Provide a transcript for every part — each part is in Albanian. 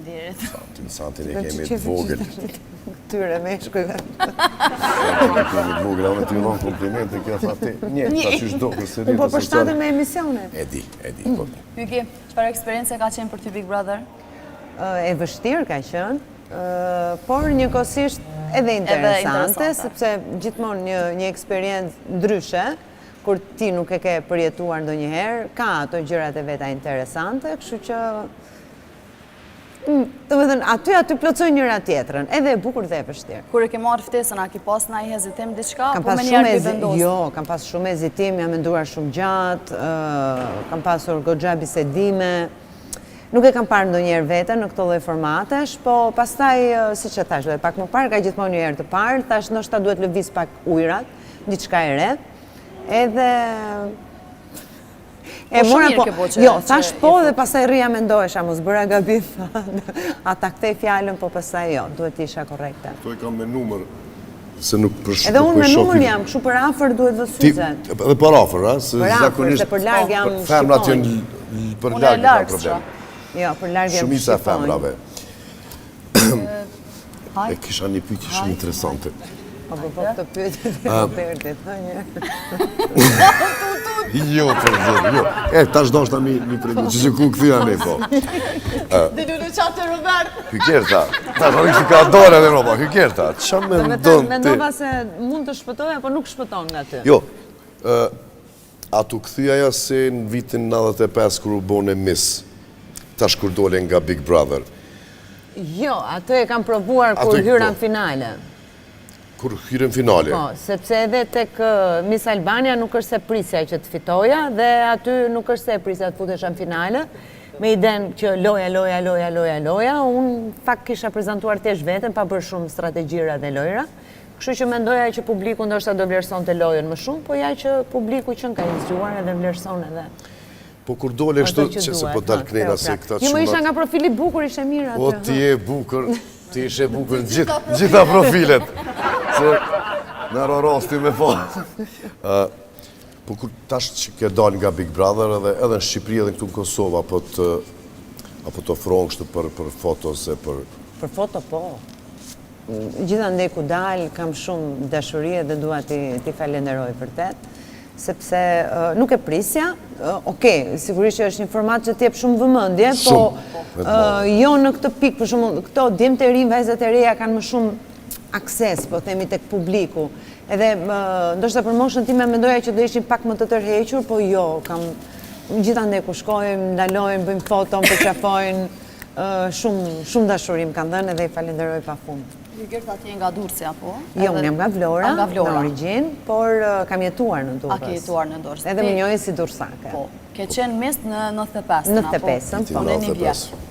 Faleminderit. Santin e kemi të vogël. Tyre me shkujve. Të vogël, a me të imon komplimente, kjo tha ti. Një, ta qysh do, kësë rritë. Po përshtaten me emisione. E di, po. Hyki, çfarë eksperience ka qenë për ty Big Brother? E vështirë ka qenë, por njëkohësisht edhe interesante, sepse gjithmonë një eksperiencë ndryshe, kur ti nuk e ke përjetuar ndonjëherë, ka ato gjërat e veta interesante, kështu që aty plotësoj njëra tjetrën, edhe e bukur dhe e vështirë. Kur e ke marrë ftesën, a ki pas ndonjë hezitim diçka, Kam po pas me njerë shumë ke vendosur? Jo, kam pas shumë hezitim, jam menduar shumë gjatë, kam pasur goxha bisedime. Nuk e kam parë ndonjëherë veten në këto lloj formatesh, po pastaj, siç e thash, pak më parë ka gjithmonë një herë të parë, thash ndoshta duhet lëviz pak ujrat, diçka e re. Edhe e mora po. Jo, thash po dhe pastaj rria mendohesha, mos bëra gabim. Ata kthej fjalën, po pastaj jo, duhet isha korrekte. Këto i kam me numër, se nuk përshkoj. Edhe unë me numër jam, kështu për afër duhet vësuzet. Edhe për afër, ha? Për afër, se për larg jam shqipon. Femrat janë për larg ka problem. Jo, për larg jam Shumica e shqipon. femrave. E kisha një pyetje shumë interesante. Po këtë pyetje të Robertit, Jo, për zërë, jo. Tash do shta mi prejnë, që që ku këthia ne, po. Dhe lullu qatë Robert! Hykerta, tash në që ka dore dhe roba, Hykerta, që me ndonë ti? Mendova se mund të shpëtoj, apo nuk shpëton nga ty? Jo, a tu këthia ja se në vitin 95 kër u bone Miss, tash kur dole nga Big Brother. Jo, atë e kam provuar kur hyra në finale. Kur hyrën finale? Po, sepse edhe tek Miss Albania nuk është se prisja që të fitoja, dhe aty nuk është se prisja të futesha në finale, me iden që loja, unë fakt kisha prezentuar tesh veten, pa bërë shumë strategjira dhe lojra, kështu që mendoja që publiku ndoshta do vlerëson të lojën më shumë, po ja që publiku që në ka zgjuar edhe vlerëson edhe. Po kur dole kështu që se po dalë knena se këta që më isha nga profili bukur, ishe mirë aty. O, ti e bukur, ti ishe bukur në gjitha profilet. Se në rorosti me po. Po kur tash që ke dalë nga Big Brother edhe në Shqipëri edhe këtu në Kosovë, apo të ofronë kështu për foto se për... Për foto, po. Gjithandej ku dalë, kam shumë dashurie dhe dua ti falenderoj vërtet, sepse nuk e prisja, okej, sigurisht që është një format që t'jep shumë vëmendje, po jo në këtë pikë, për shumë, këto djemtë e rinj, vajzat e reja kanë më shumë akses, po themi tek publiku. Edhe, ndoshta për moshën time mendoja që do ishin pak më të tërhequr, po jo, kam gjithandej ku shkojmë, ndalojmë, bëjmë foto, përqafojnë, shumë dashurim kanë dhënë edhe i falenderoj pafund. Hykerta ti nga Durrësi, apo? Jo, unë jam nga Vlora, në origjinë, por kam jetuar në Durrës. A ke jetuar në Durrës? Edhe më njohin si Durrësake. Po, ke qenë Miss në 95, 95, po. Në një vjetë.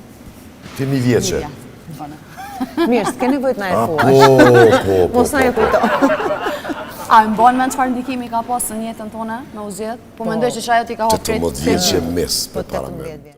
Ti një vjeqe. Mirë, s'ke nevojt na e thua. Po. Mos na e kujto. A më bën mend çfarë ndikimi ka pasur në jetën tonë, në u zgjedh? Po mendoj që ajo ti ka hapur 18 vjeqe Miss për para me.